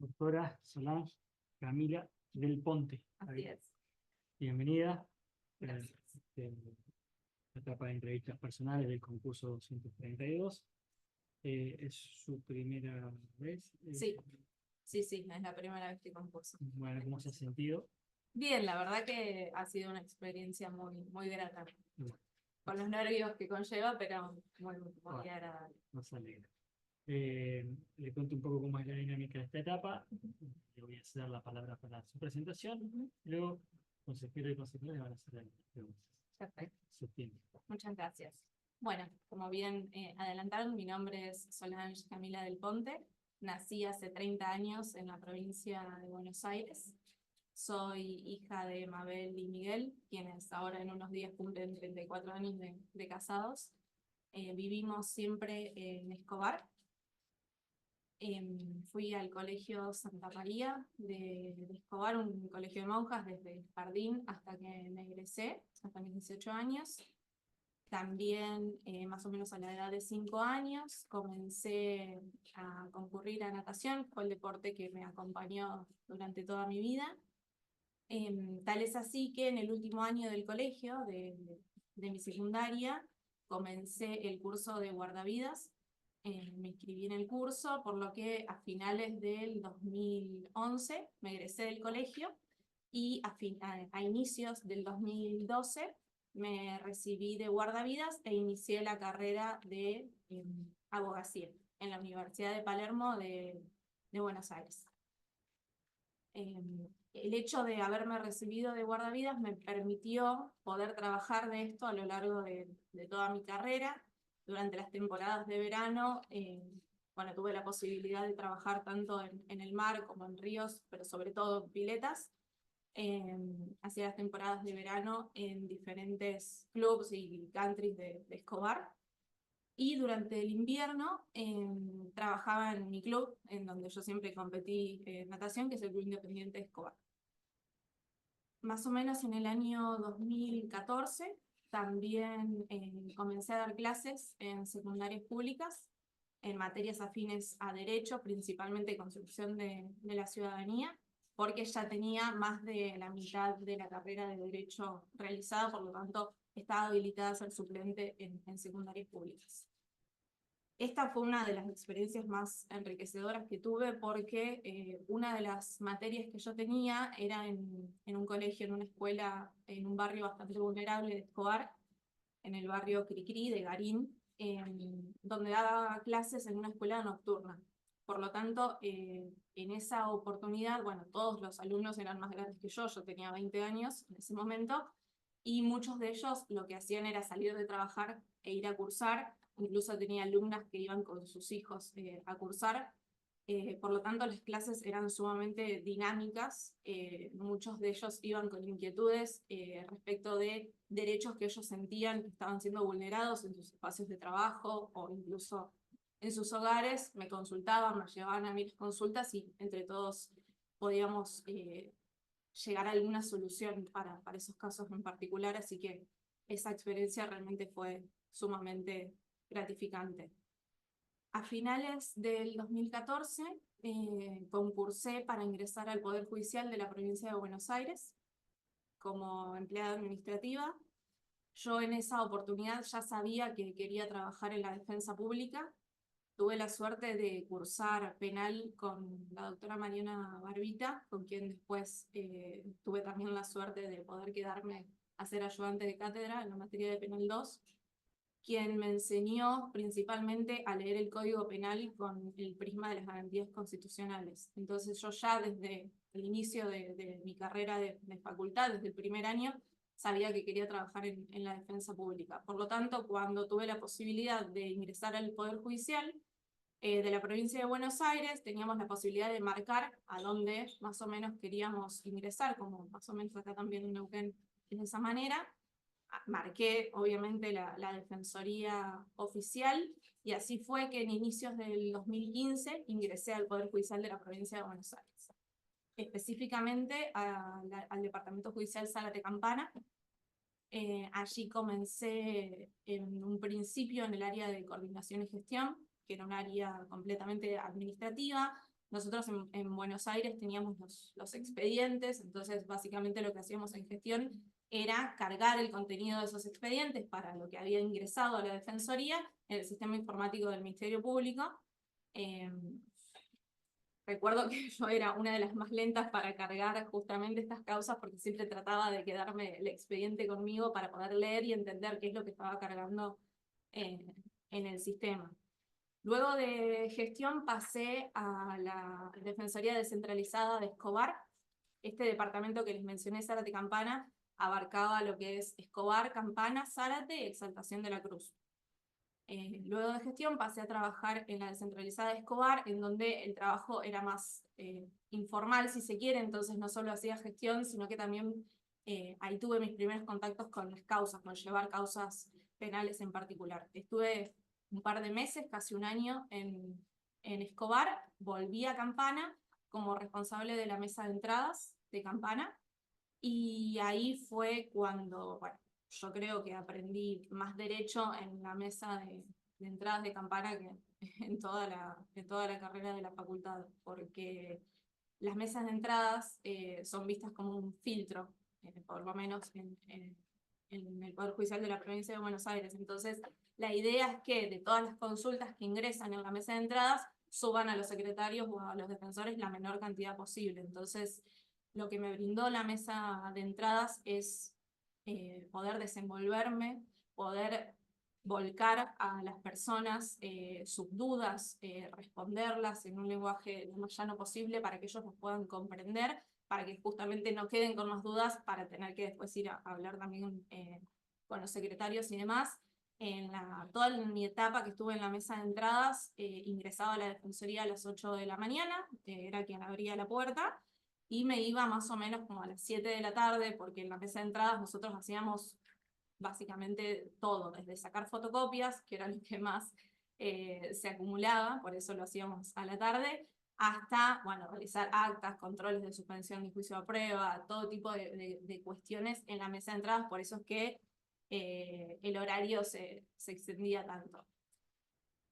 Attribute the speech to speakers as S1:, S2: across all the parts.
S1: doctora Solange Camila del Ponte.
S2: Así es.
S1: Bienvenida.
S2: Gracias.
S1: La etapa de entrevistas personales del concurso 232. ¿Es su primera vez?
S2: Sí. Sí, es la primera vez que concurso.
S1: Bueno, ¿cómo se ha sentido?
S2: Bien, la verdad que ha sido una experiencia muy grata.
S1: Bueno,
S2: Con los nervios que conlleva, pero muy
S1: bueno,
S2: agradable.
S1: nos alegra. Le cuento un poco cómo es la dinámica de esta etapa. Le voy a ceder la palabra para su presentación. Luego, consejero y consejera le van a hacer algunas preguntas.
S2: Perfecto.
S1: Su tiempo.
S2: Muchas gracias. Bueno, como bien adelantaron, mi nombre es Solange Camila del Ponte. Nací hace 30 años en la provincia de Buenos Aires. Soy hija de Mabel y Miguel, quienes ahora en unos días cumplen 34 años de casados. Vivimos siempre en Escobar. Fui al colegio Santa María de Escobar, un colegio de monjas desde el jardín hasta que me egresé, hasta mis 18 años. También, más o menos a la edad de 5 años, comencé a concurrir a natación, fue el deporte que me acompañó durante toda mi vida. Tal es así que en el último año del colegio, de mi secundaria, comencé el curso de guardavidas. Me inscribí en el curso, por lo que a finales del 2011 me egresé del colegio y a inicios del 2012 me recibí de guardavidas e inicié la carrera de abogacía en la Universidad de Palermo de Buenos Aires. El hecho de haberme recibido de guardavidas me permitió poder trabajar de esto a lo largo de toda mi carrera. Durante las temporadas de verano, bueno, tuve la posibilidad de trabajar tanto en el mar como en ríos, pero sobre todo en piletas. Hacia las temporadas de verano en diferentes clubs y countries de Escobar. Y durante el invierno trabajaba en mi club, en donde yo siempre competí natación, que es el Club Independiente de Escobar. Más o menos en el año 2014 también comencé a dar clases en secundarias públicas, en materias afines a derecho, principalmente construcción de la ciudadanía, porque ya tenía más de la mitad de la carrera de derecho realizada, por lo tanto estaba habilitada a ser suplente en secundarias públicas. Esta fue una de las experiencias más enriquecedoras que tuve porque una de las materias que yo tenía era en un colegio, en una escuela, en un barrio bastante vulnerable de Escobar, en el barrio Cricri de Garín, donde daba clases en una escuela nocturna. Por lo tanto, en esa oportunidad, bueno, todos los alumnos eran más grandes que yo tenía 20 años en ese momento, y muchos de ellos lo que hacían era salir de trabajar e ir a cursar. Incluso tenía alumnas que iban con sus hijos a cursar. Por lo tanto, las clases eran sumamente dinámicas. Muchos de ellos iban con inquietudes respecto de derechos que ellos sentían que estaban siendo vulnerados en sus espacios de trabajo o incluso en sus hogares. Me consultaban, me llevaban a mis consultas y entre todos podíamos llegar a alguna solución para esos casos en particular. Así que esa experiencia realmente fue sumamente gratificante. A finales del 2014 concursé para ingresar al Poder Judicial de la provincia de Buenos Aires como empleada administrativa. Yo en esa oportunidad ya sabía que quería trabajar en la defensa pública. Tuve la suerte de cursar penal con la doctora Mariana Barbita, con quien después tuve también la suerte de poder quedarme a ser ayudante de cátedra en la materia de penal 2, quien me enseñó principalmente a leer el Código Penal con el prisma de las garantías constitucionales. Entonces yo ya desde el inicio de mi carrera de facultad, desde el primer año, sabía que quería trabajar en la defensa pública. Por lo tanto, cuando tuve la posibilidad de ingresar al Poder Judicial de la provincia de Buenos Aires, teníamos la posibilidad de marcar a dónde más o menos queríamos ingresar, como más o menos acá también en Neuquén es de esa manera. Marqué obviamente la defensoría oficial y así fue que en inicios del 2015 ingresé al Poder Judicial de la provincia de Buenos Aires, específicamente al Departamento Judicial Zárate Campana. Allí comencé en un principio en el área de coordinación y gestión, que era un área completamente administrativa, nosotros en Buenos Aires teníamos los expedientes, entonces básicamente lo que hacíamos en gestión era cargar el contenido de esos expedientes para lo que había ingresado a la Defensoría en el sistema informático del Ministerio Público. Recuerdo que yo era una de las más lentas para cargar justamente estas causas porque siempre trataba de quedarme el expediente conmigo para poder leer y entender qué es lo que estaba cargando en el sistema. Luego de gestión pasé a la Defensoría Descentralizada de Escobar. Este departamento que les mencioné, Zárate Campana, abarcaba lo que es Escobar, Campana, Zárate y Exaltación de la Cruz. Luego de gestión pasé a trabajar en la Descentralizada de Escobar, en donde el trabajo era más informal, si se quiere, entonces no solo hacía gestión, sino que también ahí tuve mis primeros contactos con las causas, con llevar causas penales en particular. Estuve un par de meses, casi un año en Escobar, volví a Campana como responsable de la mesa de entradas de Campana, y ahí fue cuando, bueno, yo creo que aprendí más derecho en la mesa de entradas de Campana que en toda la carrera de la facultad, porque las mesas de entradas son vistas como un filtro, por lo menos en el Poder Judicial de la Provincia de Buenos Aires. Entonces, la idea es que de todas las consultas que ingresan en la mesa de entradas, suban a los secretarios o a los defensores la menor cantidad posible. Entonces, lo que me brindó la mesa de entradas es poder desenvolverme, poder volcar a las personas sus dudas, responderlas en un lenguaje lo más llano posible para que ellos los puedan comprender, para que justamente no queden con más dudas, para tener que después ir a hablar también con los secretarios y demás. Toda mi etapa que estuve en la mesa de entradas, ingresaba a la Defensoría a las 8 de la mañana, era quien abría la puerta, y me iba más o menos como a las 7 de la tarde, porque en la mesa de entradas nosotros hacíamos básicamente todo, desde sacar fotocopias, que era lo que más se acumulaba, por eso lo hacíamos a la tarde, hasta, bueno, realizar actas, controles de suspensión de juicio a prueba, todo tipo de cuestiones en la mesa de entradas, por eso es que el horario se extendía tanto.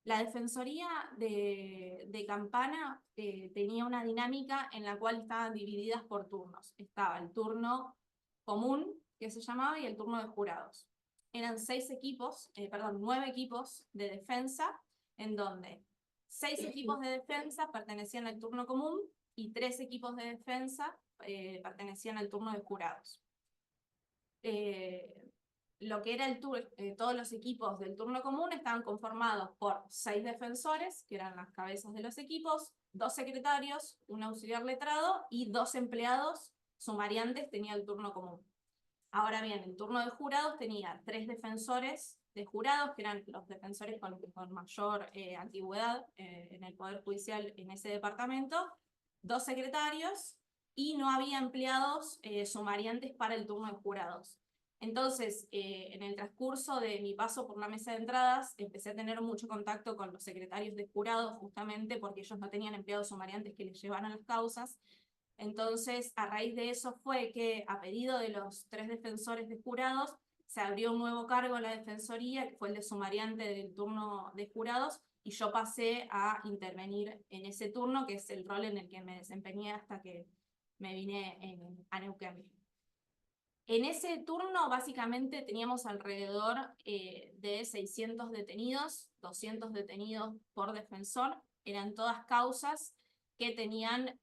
S2: La Defensoría de Campana tenía una dinámica en la cual estaban divididas por turnos. Estaba el turno común, que se llamaba, y el turno de jurados. Eran 9 equipos de defensa, en donde 6 equipos de defensa pertenecían al turno común y 3 equipos de defensa pertenecían al turno de jurados. Lo que era todos los equipos del turno común estaban conformados por 6 defensores, que eran las cabezas de los equipos, 2 secretarios, un auxiliar letrado y 2 empleados sumariantes tenía el turno común. Ahora bien, el turno de jurados tenía 3 defensores de jurados, que eran los defensores con mayor antigüedad en el Poder Judicial en ese departamento, 2 secretarios, y no había empleados sumariantes para el turno de jurados. Entonces, en el transcurso de mi paso por la mesa de entradas, empecé a tener mucho contacto con los secretarios de jurados, justamente porque ellos no tenían empleados sumariantes que les llevaran las causas. Entonces, a raíz de eso fue que, a pedido de los 3 defensores de jurados, se abrió un nuevo cargo en la Defensoría, que fue el de sumariante del turno de jurados, y yo pasé a intervenir en ese turno, que es el rol en el que me desempeñé hasta que me vine a Neuquén. En ese turno, básicamente, teníamos alrededor de 600 detenidos, 200 detenidos por defensor. Eran todas causas que tenían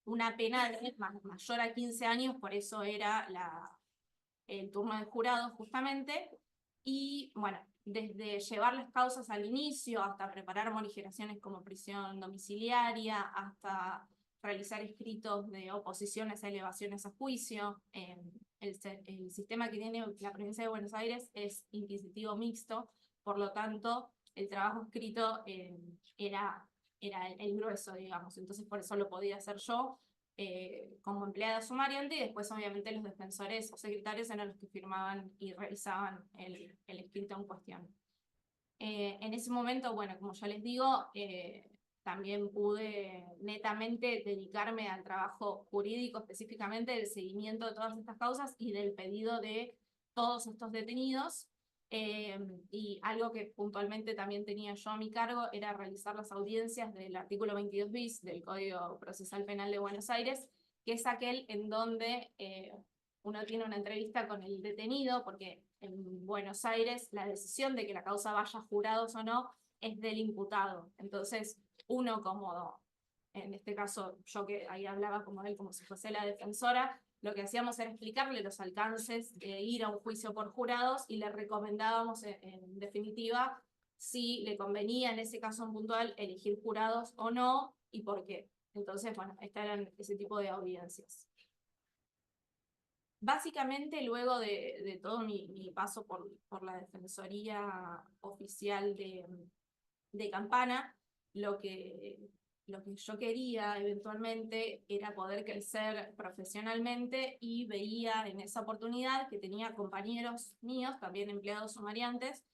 S2: una pena mayor a 15 años, por eso era el turno de jurados, justamente. Y, bueno, desde llevar las causas al inicio, hasta preparar morigeraciones como prisión domiciliaria, hasta realizar escritos de oposiciones a elevaciones a juicio. El sistema que tiene la provincia de Buenos Aires es inquisitivo mixto, por lo tanto, el trabajo escrito era el grueso, digamos. Entonces, por eso lo podía hacer yo como empleada sumariante, y después, obviamente, los defensores o secretarios eran los que firmaban y revisaban el escrito en cuestión. En ese momento, bueno, como ya les digo, también pude netamente dedicarme al trabajo jurídico, específicamente del seguimiento de todas estas causas y del pedido de todos estos detenidos. Y algo que puntualmente también tenía yo a mi cargo era realizar las audiencias del artículo 22 bis del Código Procesal Penal de Buenos Aires, que es aquel en donde uno tiene una entrevista con el detenido, porque en Buenos Aires la decisión de que la causa vaya a jurados o no es del imputado. Entonces, uno como, en este caso, yo que ahí hablaba como él, como si fuese la defensora, lo que hacíamos era explicarle los alcances de ir a un juicio por jurados y le recomendábamos, en definitiva, si le convenía en ese caso en puntual elegir jurados o no y por qué. Entonces, bueno, estas eran ese tipo de audiencias. Básicamente, luego de todo mi paso por la Defensoría Oficial de Campana, lo que yo quería eventualmente era poder crecer profesionalmente y veía en esa oportunidad que tenía compañeros míos, también empleados sumariantes,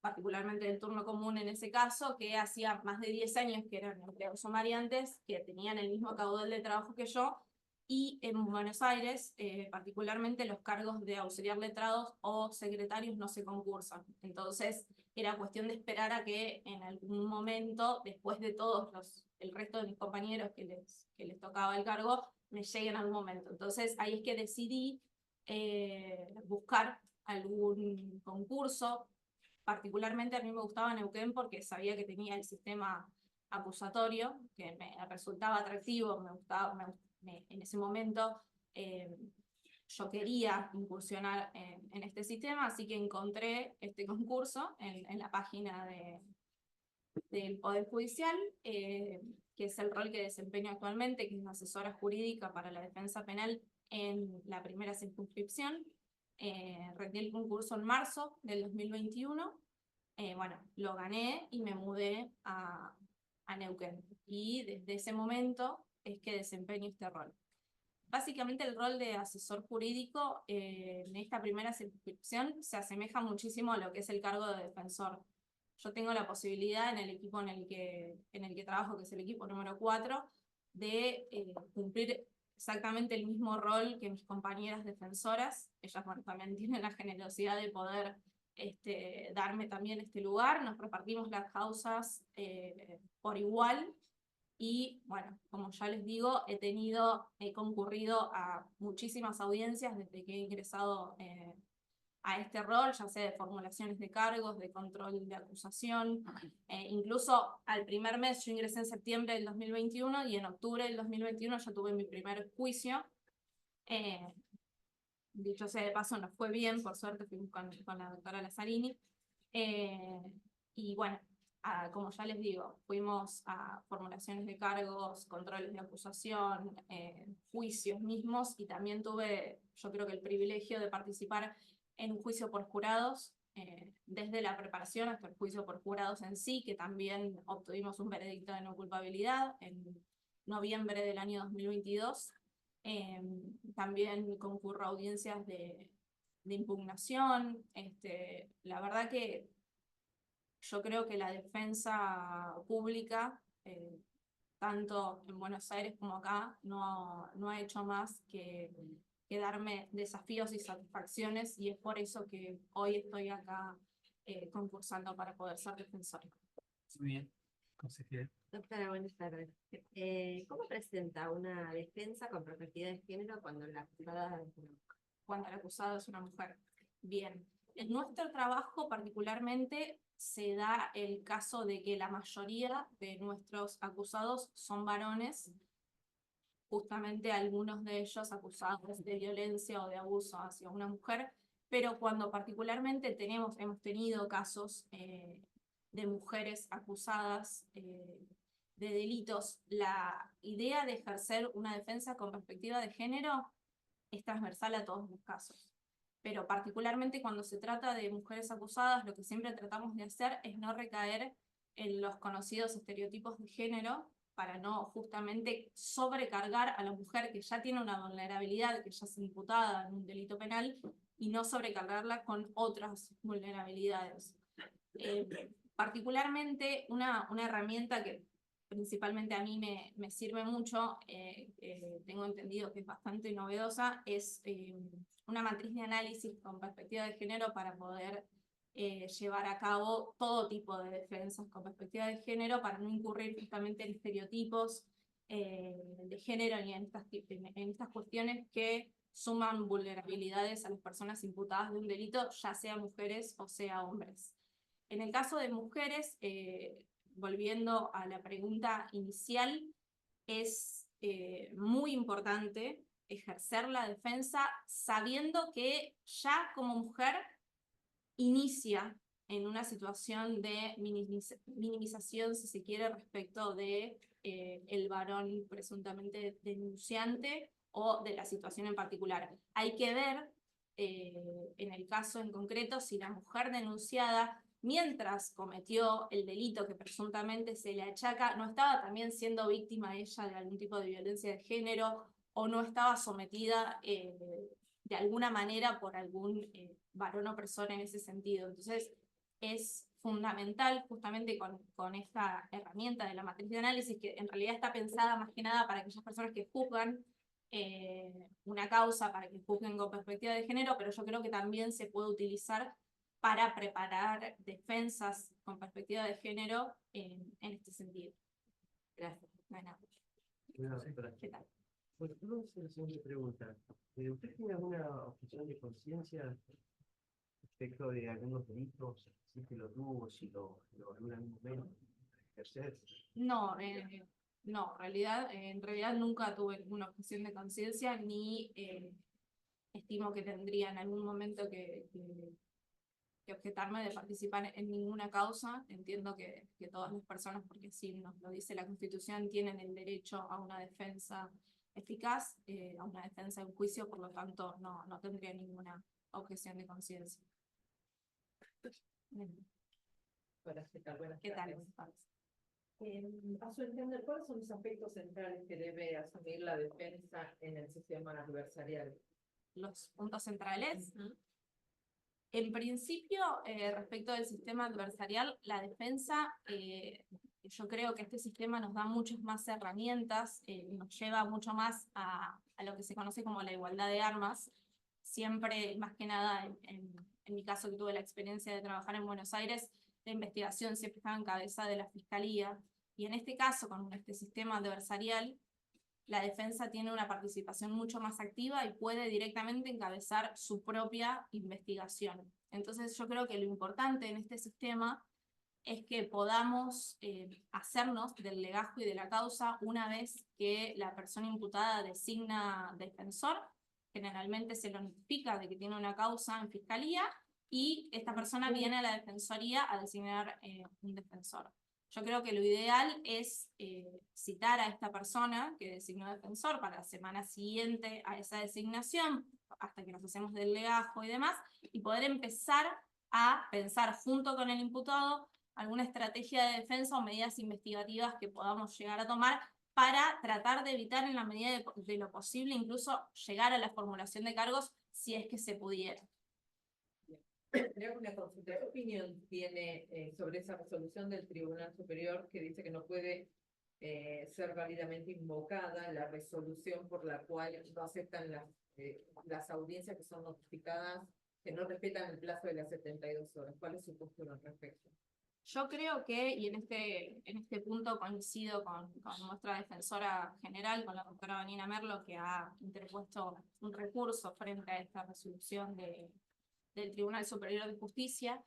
S2: particularmente del turno común en ese caso, que hacía más de 10 años que eran empleados sumariantes, que tenían el mismo caudal de trabajo que yo, y en Buenos Aires, particularmente los cargos de auxiliar letrados o secretarios no se concursan. Entonces, era cuestión de esperar a que en algún momento, después de el resto de mis compañeros que les tocaba el cargo, me llegue en algún momento. Entonces, ahí es que decidí buscar algún concurso. Particularmente a mí me gustaba Neuquén porque sabía que tenía el sistema acusatorio, que me resultaba atractivo, me gustaba, en ese momento yo quería incursionar en este sistema, así que encontré este concurso en la página del Poder Judicial, que es el rol que desempeño actualmente, que es asesora jurídica para la defensa penal en la primera circunscripción. Rendí el concurso en marzo del 2021. Bueno, lo gané y me mudé a Neuquén. Y desde ese momento es que desempeño este rol. Básicamente el rol de asesor jurídico en esta primera circunscripción se asemeja muchísimo a lo que es el cargo de defensor. Yo tengo la posibilidad en el equipo en el que trabajo, que es el equipo número 4, de cumplir exactamente el mismo rol que mis compañeras defensoras. Ellas, bueno, también tienen la generosidad de poder darme también este lugar. Nos repartimos las causas por igual. Y bueno, como ya les digo, he concurrido a muchísimas audiencias desde que he ingresado a este rol, ya sea de formulaciones de cargos, de control de acusación. Incluso al primer mes, yo ingresé en septiembre del 2021 y en octubre del 2021 ya tuve mi primer juicio. Dicho sea de paso, nos fue bien, por suerte fuimos con la doctora Lazzarini. Y bueno, como ya les digo, fuimos a formulaciones de cargos, controles de acusación, juicios mismos, y también tuve, yo creo que el privilegio de participar en un juicio por jurados, desde la preparación hasta el juicio por jurados en sí, que también obtuvimos un veredicto de no culpabilidad en noviembre del año 2022. También concurro a audiencias de impugnación. La verdad que yo creo que la defensa pública, tanto en Buenos Aires como acá, no ha hecho más que darme desafíos y satisfacciones, y es por eso que hoy estoy acá concursando para poder ser defensora.
S1: Muy bien, consejera.
S3: Doctora, buenas tardes. ¿Cómo presenta una defensa con perspectiva de género cuando la acusada es una mujer?
S2: Cuando el acusado es una mujer? Bien. En nuestro trabajo particularmente se da el caso de que la mayoría de nuestros acusados son varones, justamente algunos de ellos acusados de violencia o de abuso hacia una mujer, pero cuando particularmente hemos tenido casos de mujeres acusadas de delitos, la idea de ejercer una defensa con perspectiva de género es transversal a todos los casos. Pero particularmente cuando se trata de mujeres acusadas, lo que siempre tratamos de hacer es no recaer en los conocidos estereotipos de género, para no justamente sobrecargar a la mujer que ya tiene una vulnerabilidad, que ya es imputada en un delito penal, y no sobrecargarla con otras vulnerabilidades. Particularmente una herramienta que principalmente a mí me sirve mucho, tengo entendido que es bastante novedosa, es una matriz de análisis con perspectiva de género para poder llevar a cabo todo tipo de defensas con perspectiva de género para no incurrir justamente en estereotipos de género y en estas cuestiones que suman vulnerabilidades a las personas imputadas de un delito, ya sea mujeres o sea hombres. En el caso de mujeres, volviendo a la pregunta inicial, es muy importante ejercer la defensa sabiendo que ya como mujer inicia en una situación de minimización, si se quiere, respecto de el varón presuntamente denunciante o de la situación en particular. Hay que ver, en el caso en concreto, si la mujer denunciada, mientras cometió el delito que presuntamente se le achaca, no estaba también siendo víctima ella de algún tipo de violencia de género o no estaba sometida de alguna manera por algún varón opresor en ese sentido. Entonces, es fundamental justamente con esta herramienta de la matriz de análisis, que en realidad está pensada más que nada para aquellas personas que juzgan una causa, para que juzguen con perspectiva de género, pero yo creo que también se puede utilizar para preparar defensas con perspectiva de género en este sentido.
S3: Gracias.
S2: No hay nada. ¿Qué tal?
S4: Pues vamos a hacer la siguiente pregunta. ¿Usted tiene alguna objeción de conciencia respecto de algunos delitos? Si es que lo tuvo, si lo en algún momento ejercer.
S2: No, no, en realidad nunca tuve ninguna objeción de conciencia, ni estimo que tendría en algún momento que objetarme de participar en ninguna causa. Entiendo que todas las personas, porque así nos lo dice la Constitución, tienen el derecho a una defensa eficaz, a una defensa en juicio, por lo tanto no tendría ninguna objeción de conciencia.
S5: Hola, ¿qué tal? Buenas
S2: ¿Qué tal?
S5: tardes. A su entender, ¿cuáles son los aspectos centrales que debe asumir la defensa en el sistema adversarial?
S2: Los puntos centrales. En principio, respecto del sistema adversarial, la defensa, yo creo que este sistema nos da muchas más herramientas, nos lleva mucho más a lo que se conoce como la igualdad de armas. Siempre, más que nada, en mi caso que tuve la experiencia de trabajar en Buenos Aires, la investigación siempre estaba en cabeza de la Fiscalía, y en este caso, con este sistema adversarial, la defensa tiene una participación mucho más activa y puede directamente encabezar su propia investigación. Entonces yo creo que lo importante en este sistema es que podamos hacernos del legajo y de la causa una vez que la persona imputada designa defensor. Generalmente se lo notifica de que tiene una causa en fiscalía y esta persona viene a la defensoría a designar un defensor. Yo creo que lo ideal es citar a esta persona que designó defensor para la semana siguiente a esa designación, hasta que nos hacemos del legajo y demás, y poder empezar a pensar junto con el imputado alguna estrategia de defensa o medidas investigativas que podamos llegar a tomar para tratar de evitar en la medida de lo posible incluso llegar a la formulación de cargos si es que se pudiera.
S5: Creo que una consulta. ¿Qué opinión tiene sobre esa resolución del Tribunal Superior que dice que no puede ser válidamente invocada la resolución por la cual no aceptan las audiencias que son notificadas, que no respetan el plazo de las 72 horas? ¿Cuál es su postura al respecto?
S2: Yo creo que, y en este punto coincido con nuestra defensora general, con la doctora Vanina Merlo, que ha interpuesto un recurso frente a esta resolución del Tribunal Superior de Justicia,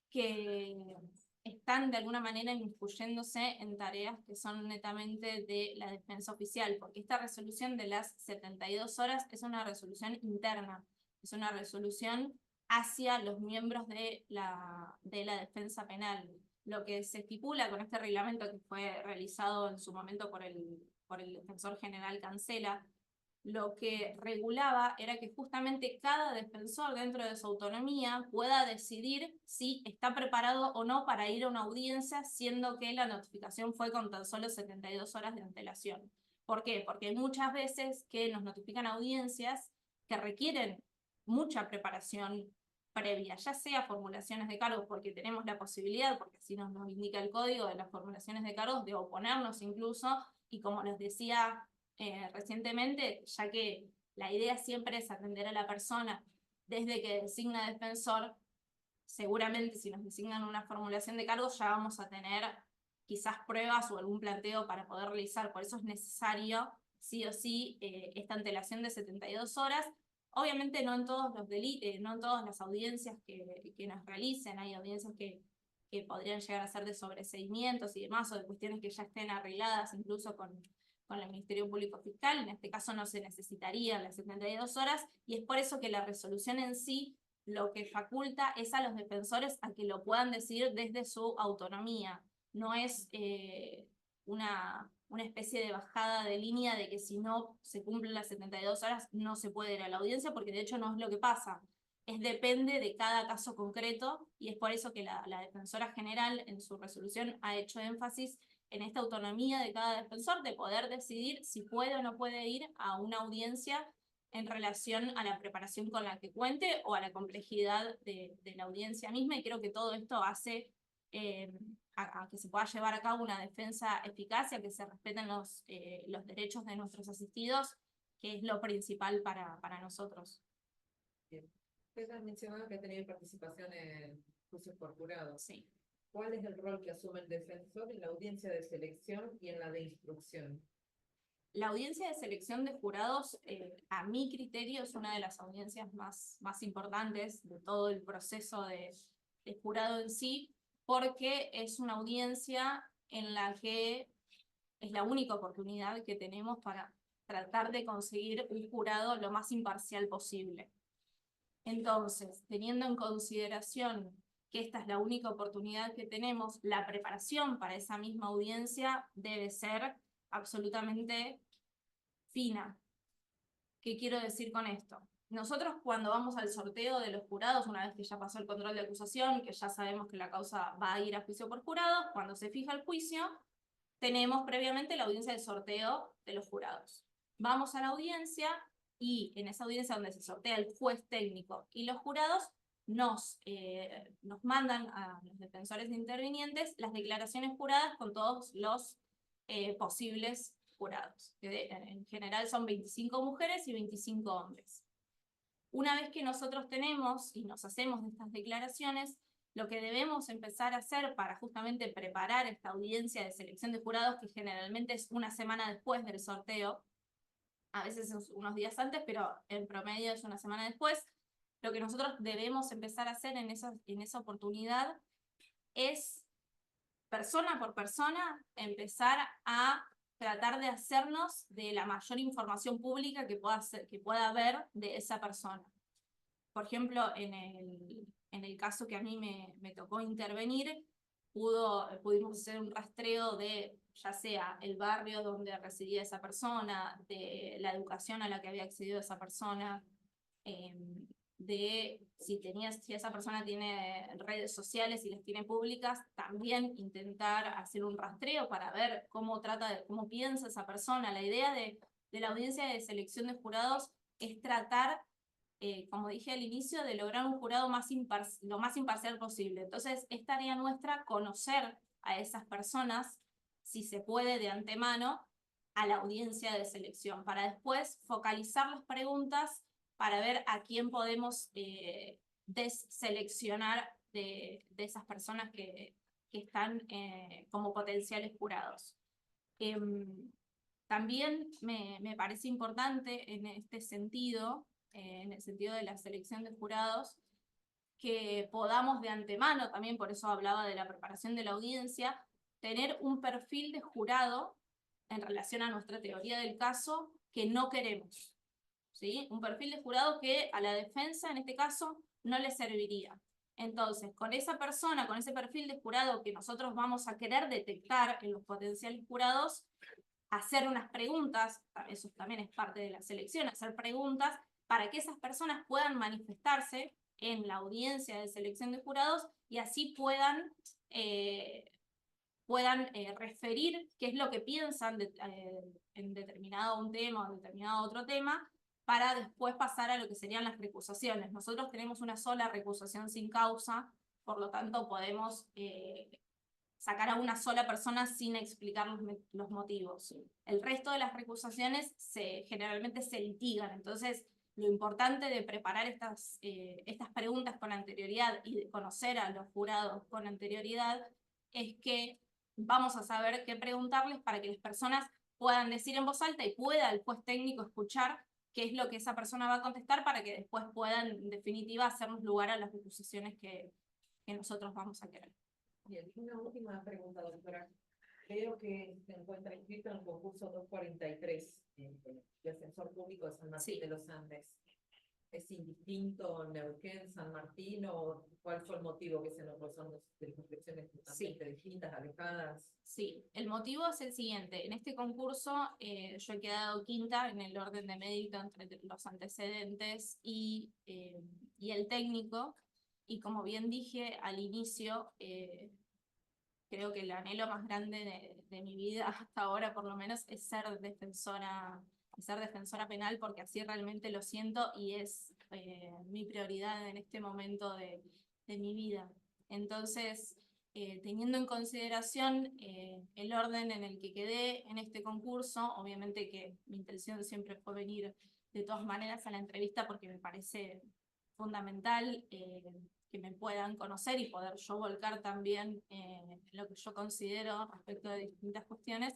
S2: que están de alguna manera influyéndose en tareas que son netamente de la defensa oficial, porque esta resolución de las 72 horas es una resolución interna, es una resolución hacia los miembros de la defensa penal. Lo que se estipula con este reglamento que fue realizado en su momento por el defensor general Cancela, lo que regulaba era que justamente cada defensor dentro de su autonomía pueda decidir si está preparado o no para ir a una audiencia, siendo que la notificación fue con tan solo 72 horas de antelación. ¿Por qué? Porque hay muchas veces que nos notifican audiencias que requieren mucha preparación previa, ya sea formulaciones de cargos, porque tenemos la posibilidad, porque así nos indica el código de las formulaciones de cargos, de oponernos incluso, y como les decía recientemente, ya que la idea siempre es atender a la persona desde que designa defensor, seguramente si nos designan una formulación de cargos ya vamos a tener quizás pruebas o algún planteo para poder realizar, por eso es necesario sí o sí esta antelación de 72 horas. Obviamente no en todos los delitos, no en todas las audiencias que nos realicen, hay audiencias que podrían llegar a ser de sobreseimientos y demás, o de cuestiones que ya estén arregladas incluso con el Ministerio Público Fiscal. En este caso no se necesitarían las 72 horas, y es por eso que la resolución en sí lo que faculta es a los defensores a que lo puedan decidir desde su autonomía. No es una especie de bajada de línea de que si no se cumplen las 72 horas no se puede ir a la audiencia, porque de hecho no es lo que pasa. Depende de cada caso concreto, y es por eso que la defensora general en su resolución ha hecho énfasis en esta autonomía de cada defensor de poder decidir si puede o no puede ir a una audiencia en relación a la preparación con la que cuente o a la complejidad de la audiencia misma, y creo que todo esto hace a que se pueda llevar a cabo una defensa eficaz y a que se respeten los derechos de nuestros asistidos, que es lo principal para nosotros.
S5: Bien. Usted ha mencionado que ha tenido participación en juicios por jurado.
S2: Sí.
S5: ¿Cuál es el rol que asume el defensor en la audiencia de selección y en la de instrucción?
S2: La audiencia de selección de jurados, a mi criterio, es una de las audiencias más importantes de todo el proceso de jurado en sí, porque es una audiencia en la que es la única oportunidad que tenemos para tratar de conseguir un jurado lo más imparcial posible. Entonces, teniendo en consideración que esta es la única oportunidad que tenemos, la preparación para esa misma audiencia debe ser absolutamente fina. ¿Qué quiero decir con esto? Nosotros cuando vamos al sorteo de los jurados, una vez que ya pasó el control de acusación, que ya sabemos que la causa va a ir a juicio por jurado, cuando se fija el juicio, tenemos previamente la audiencia de sorteo de los jurados. Vamos a la audiencia y en esa audiencia donde se sortea el juez técnico y los jurados, nos mandan a los defensores intervinientes las declaraciones juradas con todos los posibles jurados, que en general son 25 mujeres y 25 hombres. Una vez que nosotros tenemos y nos hacemos de estas declaraciones, lo que debemos empezar a hacer para justamente preparar esta audiencia de selección de jurados, que generalmente es una semana después del sorteo, a veces es unos días antes, pero en promedio es una semana después, lo que nosotros debemos empezar a hacer en esa oportunidad es, persona por persona, empezar a tratar de hacernos de la mayor información pública que pueda haber de esa persona. Por ejemplo, en el caso que a mí me tocó intervenir, pudimos hacer un rastreo de ya sea el barrio donde residía esa persona, de la educación a la que había accedido esa persona, de si esa persona tiene redes sociales y las tiene públicas, también intentar hacer un rastreo para ver cómo piensa esa persona. La idea de la audiencia de selección de jurados es tratar, como dije al inicio, de lograr un jurado lo más imparcial posible. Entonces, es tarea nuestra conocer a esas personas, si se puede de antemano, a la audiencia de selección, para después focalizar las preguntas para ver a quién podemos deseleccionar de esas personas que están como potenciales jurados. También me parece importante en este sentido, en el sentido de la selección de jurados, que podamos de antemano, también por eso hablaba de la preparación de la audiencia, tener un perfil de jurado en relación a nuestra teoría del caso que no queremos. ¿Sí? Un perfil de jurado que a la defensa, en este caso, no le serviría. Entonces, con esa persona, con ese perfil de jurado que nosotros vamos a querer detectar en los potenciales jurados, hacer unas preguntas, eso también es parte de la selección, hacer preguntas para que esas personas puedan manifestarse en la audiencia de selección de jurados y así puedan referir qué es lo que piensan en determinado un tema o determinado otro tema, para después pasar a lo que serían las recusaciones. Nosotros tenemos una sola recusación sin causa, por lo tanto podemos sacar a una sola persona sin explicar los motivos. El resto de las recusaciones generalmente se litigan, entonces lo importante de preparar estas preguntas con anterioridad y de conocer a los jurados con anterioridad es que vamos a saber qué preguntarles para que las personas puedan decir en voz alta y pueda el juez técnico escuchar qué es lo que esa persona va a contestar para que después puedan, en definitiva, hacernos lugar a las recusaciones que nosotros vamos a querer.
S5: Bien, una última pregunta, doctora. Veo que se encuentra inscrito en el concurso 243 de ascensor público de San Martín
S2: Sí.
S5: de los Andes. ¿Es indistinto Neuquén, San Martín o cuál fue el motivo que se nos son circunscripciones totalmente distintas, alejadas?
S2: Sí, el motivo es el siguiente. En este concurso yo he quedado quinta en el orden de mérito entre los antecedentes y el técnico. Y como bien dije al inicio, creo que el anhelo más grande de mi vida hasta ahora, por lo menos, es ser defensora penal, porque así realmente lo siento y es mi prioridad en este momento de mi vida. Entonces, teniendo en consideración el orden en el que quedé en este concurso, obviamente que mi intención siempre fue venir de todas maneras a la entrevista porque me parece fundamental que me puedan conocer y poder yo volcar también lo que yo considero respecto de distintas cuestiones,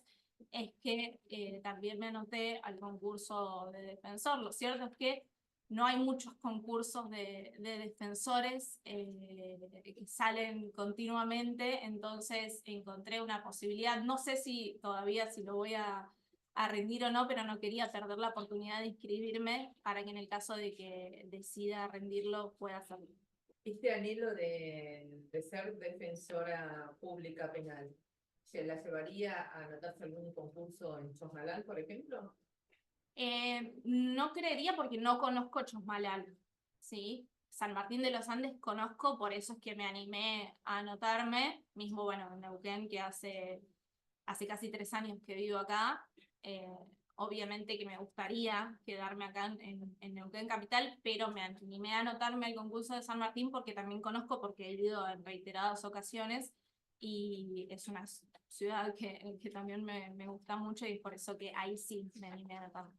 S2: es que también me anoté al concurso de defensor. Lo cierto es que no hay muchos concursos de defensores que salen continuamente, entonces encontré una posibilidad, no sé si todavía si lo voy a rendir o no, pero no quería perder la oportunidad de inscribirme para que en el caso de que decida rendirlo pueda hacerlo.
S5: Este anhelo de ser defensora pública penal, ¿se la llevaría a anotarse algún concurso en Chosmalal, por ejemplo?
S2: No creería porque no conozco Chosmalal, ¿sí? San Martín de los Andes conozco, por eso es que me animé a anotarme, mismo, bueno, en Neuquén, que hace casi 3 años que vivo acá. Obviamente que me gustaría quedarme acá en Neuquén Capital, pero me animé a anotarme al concurso de San Martín porque también conozco, porque he ido en reiteradas ocasiones y es una ciudad que también me gusta mucho y es por eso que ahí sí me animé a anotarme.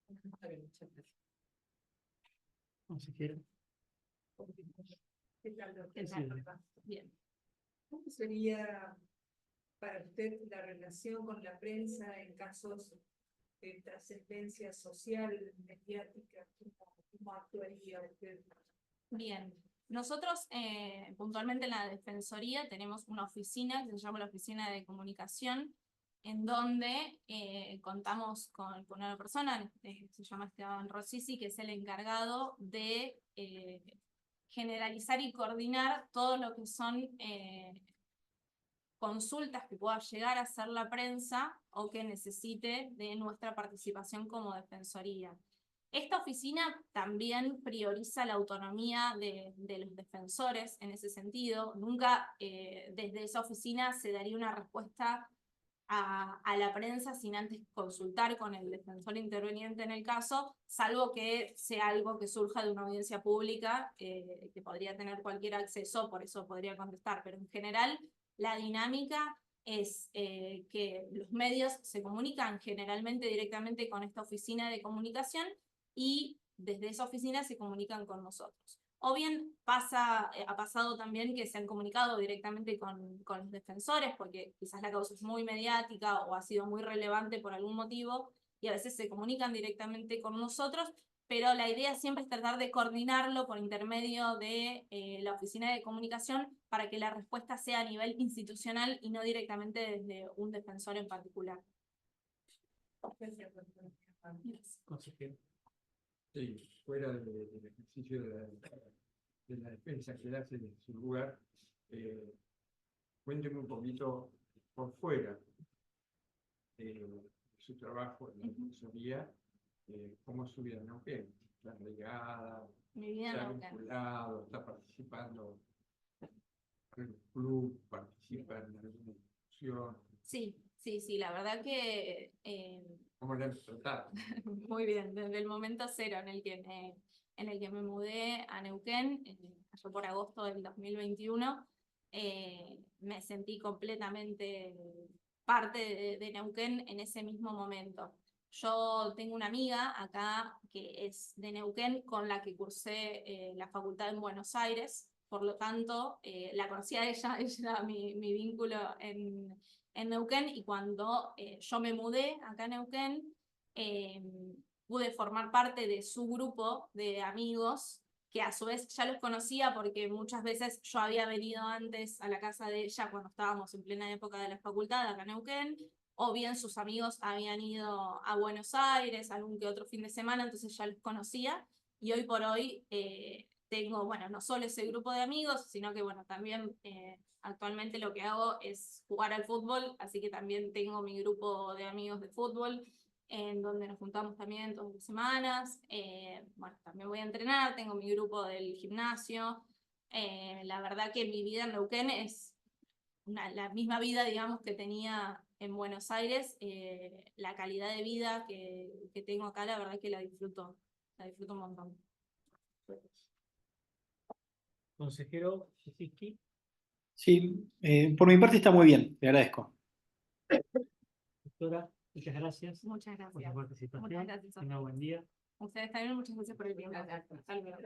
S5: Está bien, muchas gracias.
S1: Consejera.
S6: ¿Qué tal, doctor?
S2: ¿Qué tal? Bien.
S6: ¿Cómo sería para usted la relación con la prensa en casos de trascendencia social, mediática? ¿Cómo actuaría usted?
S2: Bien, nosotros puntualmente en la Defensoría tenemos una oficina que se llama la Oficina de Comunicación, en donde contamos con una persona, se llama Esteban Rossisi, que es el encargado de generalizar y coordinar todo lo que son consultas que pueda llegar a hacer la prensa o que necesite de nuestra participación como Defensoría. Esta oficina también prioriza la autonomía de los defensores en ese sentido. Nunca desde esa oficina se daría una respuesta a la prensa sin antes consultar con el defensor interveniente en el caso, salvo que sea algo que surja de una audiencia pública que podría tener cualquier acceso, por eso podría contestar, pero en general la dinámica es que los medios se comunican generalmente directamente con esta oficina de comunicación y desde esa oficina se comunican con nosotros. O bien ha pasado también que se han comunicado directamente con los defensores porque quizás la causa es muy mediática o ha sido muy relevante por algún motivo y a veces se comunican directamente con nosotros, pero la idea siempre es tratar de coordinarlo por intermedio de la oficina de comunicación para que la respuesta sea a nivel institucional y no directamente desde un defensor en particular.
S1: Consejero.
S7: Sí, fuera del ejercicio de la defensa que él hace en su lugar, cuénteme un poquito por fuera de su trabajo en la defensoría, cómo es su vida en Neuquén. ¿Está arraigada?
S2: Mi vida
S7: ¿Está
S2: en Neuquén.
S7: vinculado? ¿Está participando en el club? ¿Participa en alguna institución?
S2: Sí, Sí, sí, la verdad que
S7: ¿Cómo la trataron?
S2: muy bien, desde el momento cero en el que me mudé a Neuquén, allá por agosto del 2021, me sentí completamente parte de Neuquén en ese mismo momento. Yo tengo una amiga acá que es de Neuquén con la que cursé la facultad en Buenos Aires, por lo tanto la conocí a ella, ella era mi vínculo en Neuquén, y cuando yo me mudé acá a Neuquén, eh, pude formar parte de su grupo de amigos, que a su vez ya los conocía porque muchas veces yo había venido antes a la casa de ella cuando estábamos en plena época de la facultad acá en Neuquén, o bien sus amigos habían ido a Buenos Aires algún que otro fin de semana, entonces ya los conocía, y hoy por hoy tengo, bueno, no solo ese grupo de amigos, sino que, bueno, también actualmente lo que hago es jugar al fútbol, así que también tengo mi grupo de amigos de fútbol, en donde nos juntamos también todas las semanas. Bueno, también voy a entrenar, tengo mi grupo del gimnasio. La verdad que mi vida en Neuquén es la misma vida, digamos, que tenía en Buenos Aires. La calidad de vida que tengo acá, la verdad que la disfruto un montón.
S1: Consejero Sisiski,
S8: Sí, por mi parte está muy bien, le agradezco.
S1: doctora, muchas gracias
S2: Muchas
S1: por
S2: gracias.
S1: su participación.
S2: Muchas gracias a
S1: Tenga buen día.
S2: ustedes también, muchas gracias por el tiempo.
S5: Gracias.
S2: Hasta luego.